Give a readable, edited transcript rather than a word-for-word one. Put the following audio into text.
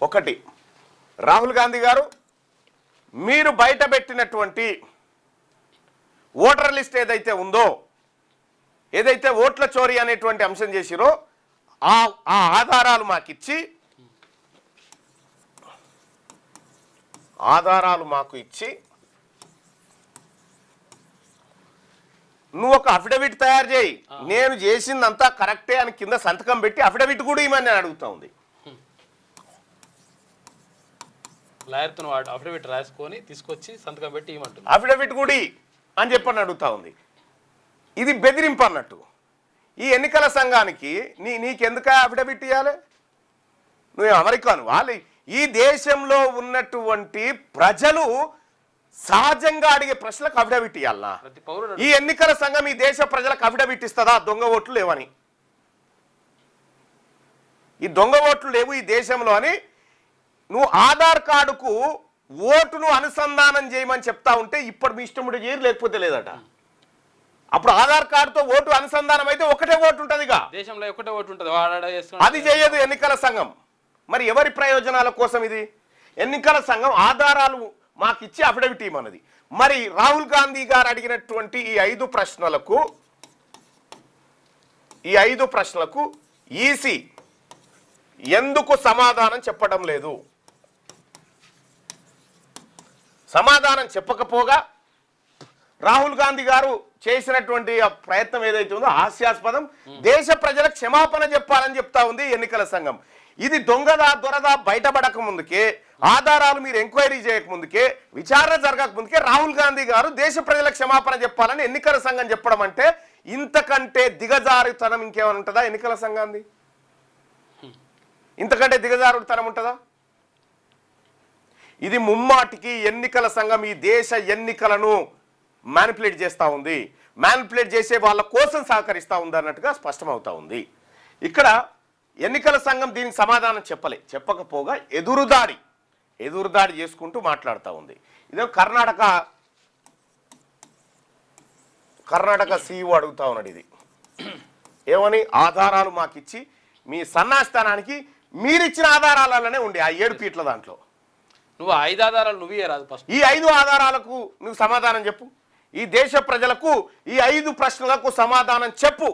ఒకటి, రాహుల్ గాంధీ గారు మీరు బయట పెట్టినటువంటి ఓటర్ లిస్ట్ ఏదైతే ఉందో, ఏదైతే ఓట్ల చోరీ అనేటువంటి అంశం చేసిరో ఆ ఆధారాలు మాకు ఇచ్చి నువ్వు ఒక అఫిడవిట్ తయారు చేయి, నేను చేసిందంతా కరెక్టే అని కింద సంతకం పెట్టి అఫిడవిట్ కూడా ఇవ్వమని నేను అడుగుతా ఉంది. అఫిడవిట్ రాసుకొని తీసుకొచ్చి సంతకం పెట్టి ఇవ్వమంటుంది. అఫిడవిట్ కూడా అని చెప్పని అడుగుతా ఉంది. ఇది బెదిరింపు అన్నట్టు. ఈ ఎన్నికల సంఘానికి నీకెందుకు అఫిడవిట్ ఇవ్వాలి? నువ్వు అమెరికాను వాళ్ళు ఈ దేశంలో ఉన్నటువంటి ప్రజలు సహజంగా అడిగే ప్రశ్నలకు అఫిడవిట్ ఇవ్వాలనా? ఈ ఎన్నికల సంఘం ఈ దేశ ప్రజలకు అఫిడవిట్ ఇస్తుందా దొంగ ఓట్లు లేవని? ఈ దొంగ ఓట్లు లేవు ఈ దేశంలో అని నువ్వు ఆధార్ కార్డుకు ఓటును అనుసంధానం చేయమని చెప్తా ఉంటే ఇప్పుడు మీ ఇష్టం ఉంటే చేయరు, లేకపోతే లేదట. అప్పుడు ఆధార్ కార్డుతో ఓటు అనుసంధానం అయితే ఒకటే ఓటు ఉంటుందిగా, దేశంలో ఒకటే ఓటు ఉంటుంది, అది చేయదు ఎన్నికల సంఘం. మరి ఎవరి ప్రయోజనాల కోసం ఇది? ఎన్నికల సంఘం ఆధారాలు మాకు ఇచ్చి అఫిడవిట్ ఇవ్వమన్నది. మరి రాహుల్ గాంధీ గారు అడిగినటువంటి ఈ 5 ప్రశ్నలకు ఈసీ ఎందుకు సమాధానం చెప్పడం లేదు? సమాధానం చెప్పకపోగా రాహుల్ గాంధీ గారు చేసినటువంటి ప్రయత్నం ఏదైతే ఉందో హాస్యాస్పదం. దేశ ప్రజలకు క్షమాపణ చెప్పాలని చెప్తా ఉంది ఎన్నికల సంఘం. ఇది దొంగదా దొరదా బయటపడక ముందుకే, ఆధారాలు మీరు ఎంక్వైరీ చేయక ముందుకే, విచారణ జరగక ముందుకే రాహుల్ గాంధీ గారు దేశ ప్రజలకు క్షమాపణ చెప్పాలని ఎన్నికల సంఘం చెప్పడం అంటే ఇంతకంటే దిగజారుతనం ఇంకేమైనా ఉంటుందా ఎన్నికల సంఘాన్ని? ఇంతకంటే దిగజారుతనం ఉంటుందా? ఇది ముమ్మాటికి ఎన్నికల సంఘం ఈ దేశ ఎన్నికలను మ్యానిపులేట్ చేస్తూ ఉంది, మ్యానిపులేట్ చేసే వాళ్ళ కోసం సహకరిస్తూ ఉంది అన్నట్టుగా స్పష్టమవుతా ఉంది. ఇక్కడ ఎన్నికల సంఘం దీనికి సమాధానం చెప్పకపోగా ఎదురుదాడి చేసుకుంటూ మాట్లాడుతూ ఉంది. ఇదే కర్ణాటక సీఈఓ అడుగుతా ఉన్నాడు. ఇది ఏమని? ఆధారాలు మాకు ఇచ్చి మీ సన్నాస్థానానికి మీరిచ్చిన ఆధారాలలోనే ఉండే ఆ 7 ఫీట్ల దాంట్లో నువ్వు 5 ఆధారాలు నువ్వే రాదు. ఫస్ట్ ఈ 5 ఆధారాలకు నువ్వు సమాధానం చెప్పు. ఈ దేశ ప్రజలకు ఈ 5 ప్రశ్నలకు సమాధానం చెప్పు.